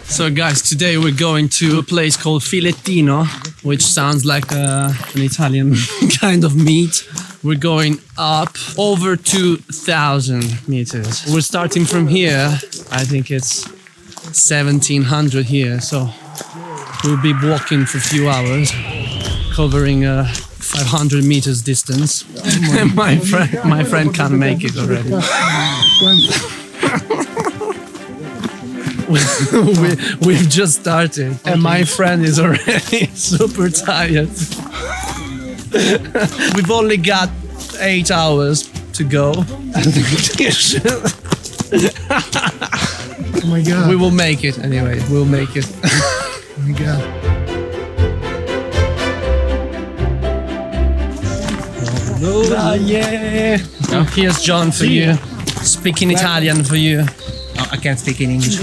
So guys, today we're going to a place called Filettino, which sounds like an Italian kind of meat. We're going up over 2,000 meters. We're starting from here. I think it's 1,700 here, so we'll be walking for a few hours, covering 500 meters distance. my friend can't make it already. We've just started and my friend is already super tired. We've only got 8 hours to go. Oh my god. We will make it anyway. We'll make it. Oh my god. Yeah. Oh, here's John for you. Speaking Italian for you. Oh, I can't speak in English.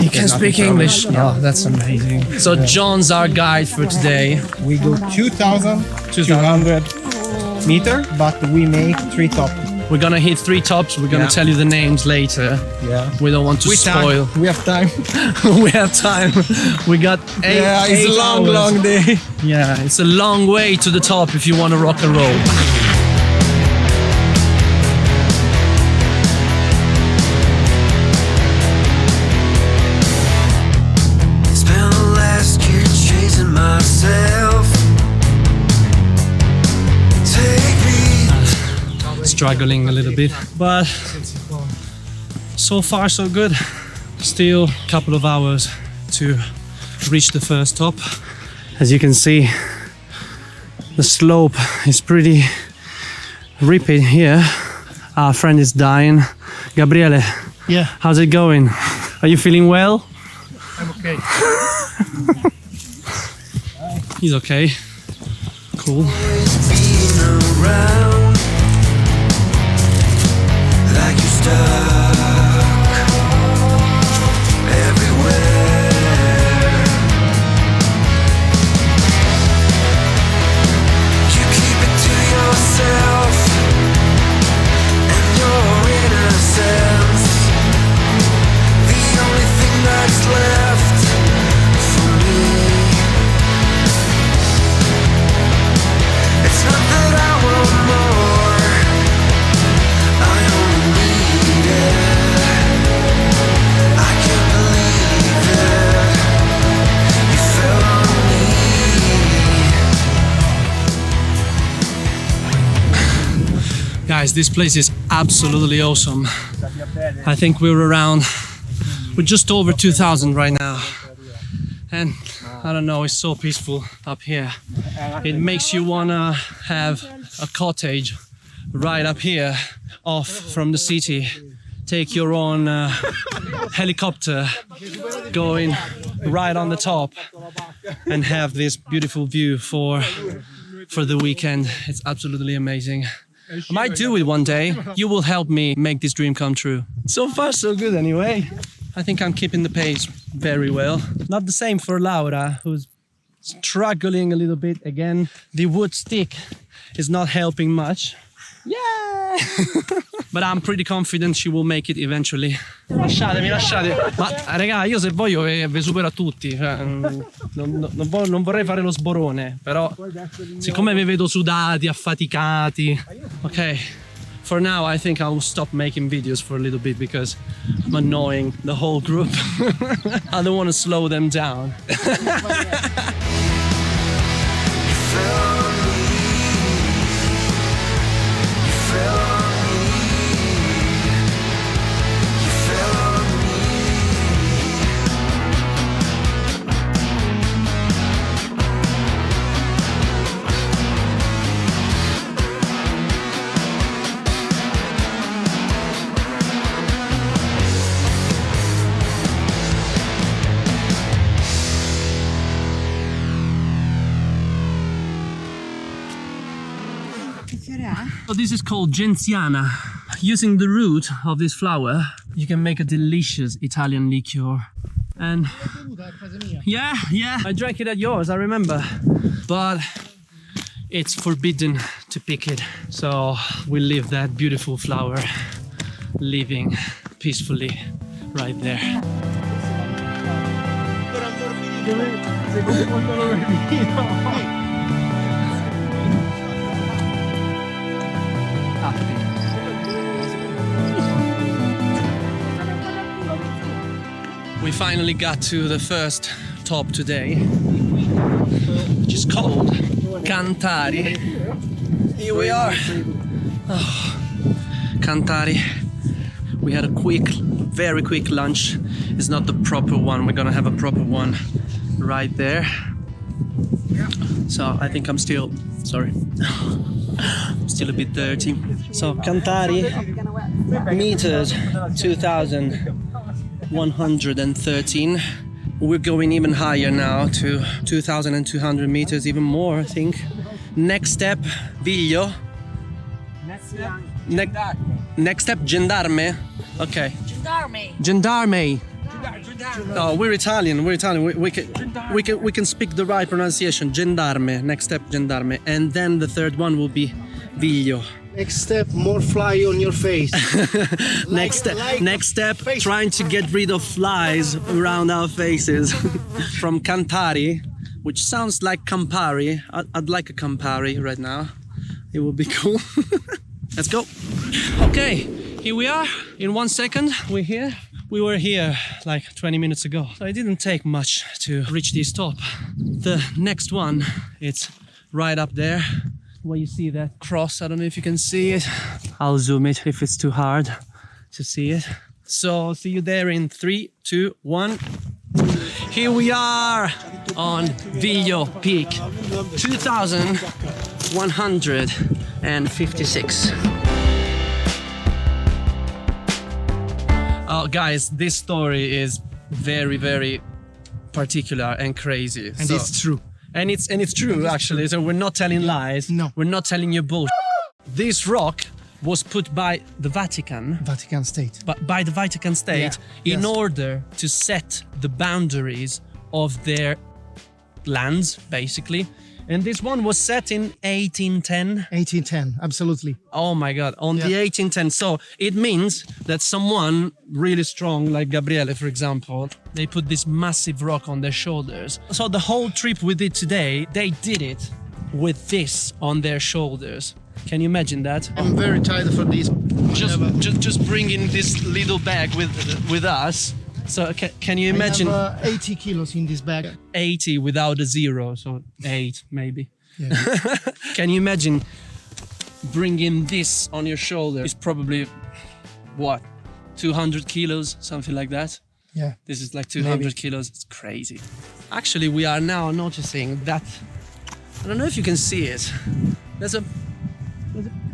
He can speak English. Oh, that's amazing. So John's our guide for today. We go 2,200 meter, but we make 3 top. We're gonna hit 3 tops. We're gonna tell you the names later. Yeah. We don't want to spoil. We have time. We have time. We got 8. Yeah, it's a long, hours. long day. Yeah, it's a long way to the top if you want to rock and roll. Struggling a little bit, but so far so good. Still a couple of hours to reach the first top. As you can see, the slope is pretty ripping here. Our friend is dying. Gabriele, Yeah, how's it going? Are you feeling well? I'm okay. He's okay. Cool. Like you're stuck everywhere. You keep it to yourself and your innocence. The only thing that's left for me. It's not that I want more, I only need it. I can't believe it. You fell on Guys, this place is absolutely awesome. I think we're just over 2,000 right now. And I don't know, it's so peaceful up here. It makes you wanna have a cottage right up here, off from the city. Take your own helicopter going right on the top and have this beautiful view for the weekend. It's absolutely amazing. I might do it one day. You will help me make this dream come true. So far, so good anyway. I think I'm keeping the pace very well. Not the same for Laura, who's struggling a little bit again. The wood stick is not helping much. Yeah! But I'm pretty confident she will make it eventually. Lasciatemi. Ma raga, io se voglio vi supero a tutti. Non vorrei fare lo sborone, però siccome vi vedo sudati, affaticati. Ok, for now I think I'll stop making videos for a little bit because I'm annoying the whole group. I don't want to slow them down. So this is called genziana. Using the root of this flower, you can make a delicious Italian liqueur. And yeah, I drank it at yours, I remember. But it's forbidden to pick it. So we leave that beautiful flower living peacefully right there. We finally got to the first top today, which is called Cantari. Here we are. Oh, Cantari. We had a very quick lunch. It's not the proper one. We're gonna have a proper one right there. So I think I'm still, sorry, still a bit dirty. So Cantari, meters 2,113. We're going even higher now to 2,200 meters, even more I think. Next step, Viglio. Next step, Gendarme. Okay. Gendarme. Oh, we're Italian. We can speak the right pronunciation. Gendarme. Next step, Gendarme, and then the third one will be Viglio. Next step, more fly on your face. Next step, trying to get rid of flies around our faces. From Cantari, which sounds like Campari. I'd like a Campari right now. It would be cool. Let's go. Okay, here we are. In 1 second, we're here. We were here like 20 minutes ago. So it didn't take much to reach this top. The next one, it's right up there. Where you see that cross, I don't know if you can see it. I'll zoom it if it's too hard to see it. So see you there in 3, 2, 1. Here we are on Viglio Peak, 2,156. Oh, guys, this story is very, very particular and crazy. And it's true. And it's true actually. So we're not telling lies. No. We're not telling you bullshit. This rock was put by the Vatican. Vatican State. But by the Vatican State in order to set the boundaries of their lands, basically. And this one was set in 1810. 1810, absolutely. Oh my God, on the 1810. So it means that someone really strong, like Gabriele, for example, they put this massive rock on their shoulders. So the whole trip we did today, they did it with this on their shoulders. Can you imagine that? I'm very tired for this. Just bringing this little bag with us. So can you imagine? I have 80 kilos in this bag. 80 without a zero, so 8 maybe. Yeah. Can you imagine bringing this on your shoulder? It's probably, what, 200 kilos, something like that? Yeah. This is like 200 kilos, it's crazy. Actually, we are now noticing that, I don't know if you can see it, there's a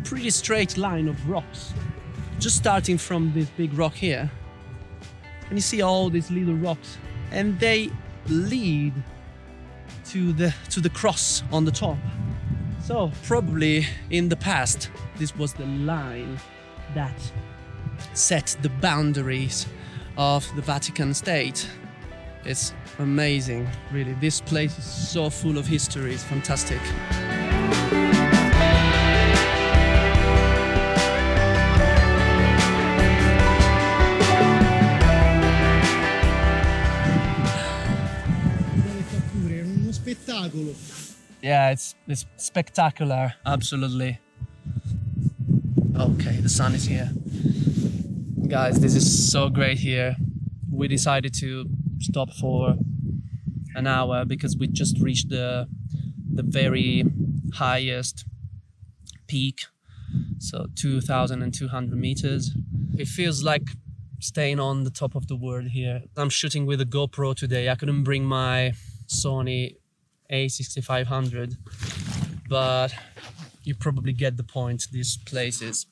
pretty straight line of rocks. Just starting from this big rock here. And you see all these little rocks, and they lead to the cross on the top. So probably in the past, this was the line that set the boundaries of the Vatican State. It's amazing, really. This place is so full of history, it's fantastic. Yeah, it's spectacular, absolutely. Okay, the sun is here. Guys, this is so great here. We decided to stop for an hour because we just reached the very highest peak, so 2,200 meters. It feels like staying on the top of the world here. I'm shooting with a GoPro today. I couldn't bring my Sony A6500, but you probably get the point. This place is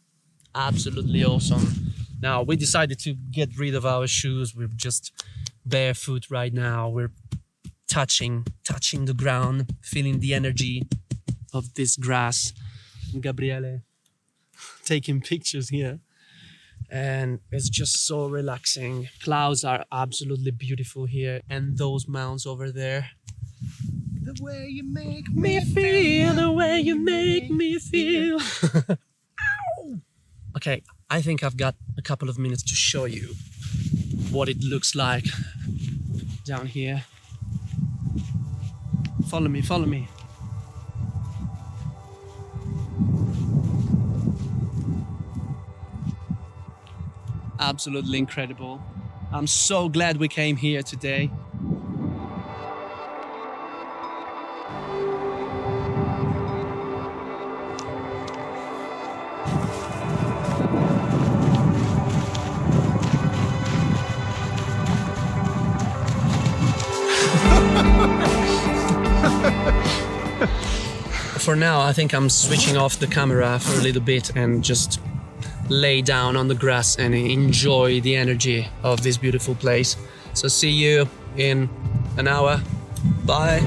absolutely awesome. Now we decided to get rid of our shoes. We're just barefoot right now. We're touching the ground, feeling the energy of this grass. Gabriele taking pictures here. And it's just so relaxing. Clouds are absolutely beautiful here. And those mountains over there. The way you make Me feel the way you make me feel. Okay, I think I've got a couple of minutes to show you what it looks like down here. Follow me, follow me. Absolutely incredible. I'm so glad we came here today. For now, I think I'm switching off the camera for a little bit and just lay down on the grass and enjoy the energy of this beautiful place. So see you in an hour. Bye.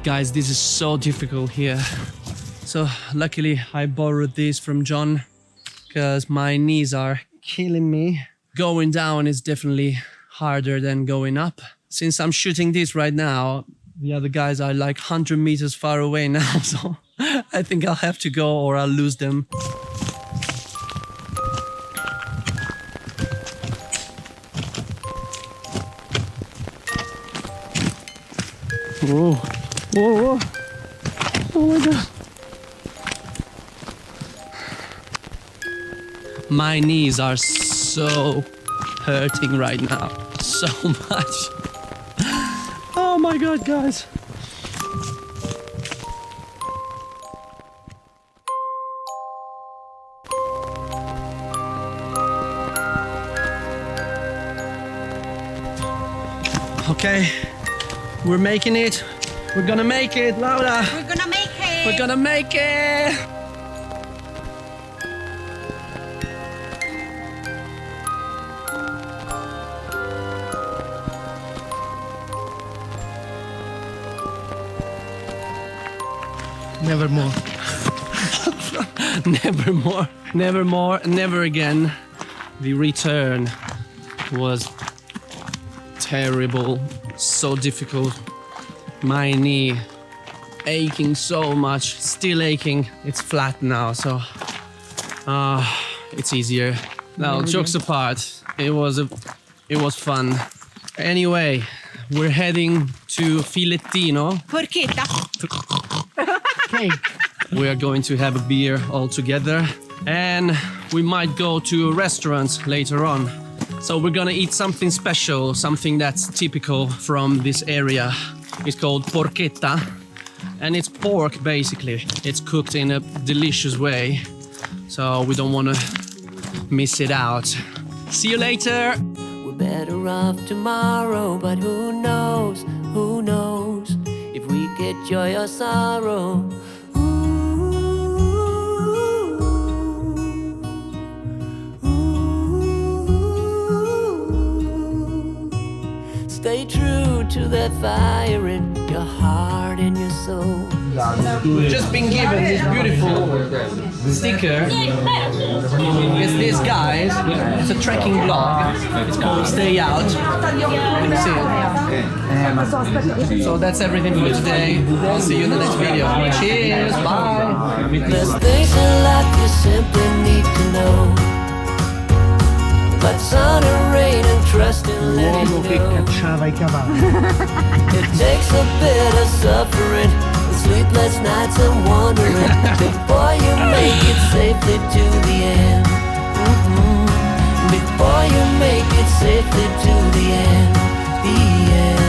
Guys, this is so difficult here. So luckily I borrowed this from John because my knees are killing me. Going down is definitely harder than going up. Since I'm shooting this right now, the other guys are like 100 meters far away now, so I think I'll have to go or I'll lose them. Whoa, whoa, whoa. Oh my God. My knees are so hurting right now, so much. Oh my God, guys. Okay, we're making it. We're gonna make it, Laura. We're gonna make it! We're gonna make it. Never more. Never more, never more, never again. The return was terrible, so difficult. My knee aching so much, still aching. It's flat now, so it's easier. Now, jokes apart, it was fun. Anyway, we're heading to Filettino. Porchetta! Okay. We are going to have a beer all together, and we might go to a restaurant later on. So we're gonna eat something special, something that's typical from this area. It's called porchetta, and it's pork basically. It's cooked in a delicious way, so we don't want to miss it out. See you later. We're better off tomorrow, but who knows if we get joy or sorrow. Stay true to that fire in your heart and your soul. We've just been given this beautiful sticker. It's this, guys. It's a trekking blog. It's called Stay Out. Can you see it? So that's everything for today. I'll see you in the next video. Cheers. Bye. There's things in life you simply need to know. But sun and rain and trust and letting L'uomo che go. cacciava I cavalli. It takes a bit of suffering, sleepless nights and wandering before you make it safely to the end. Before you make it safely to the end. The end.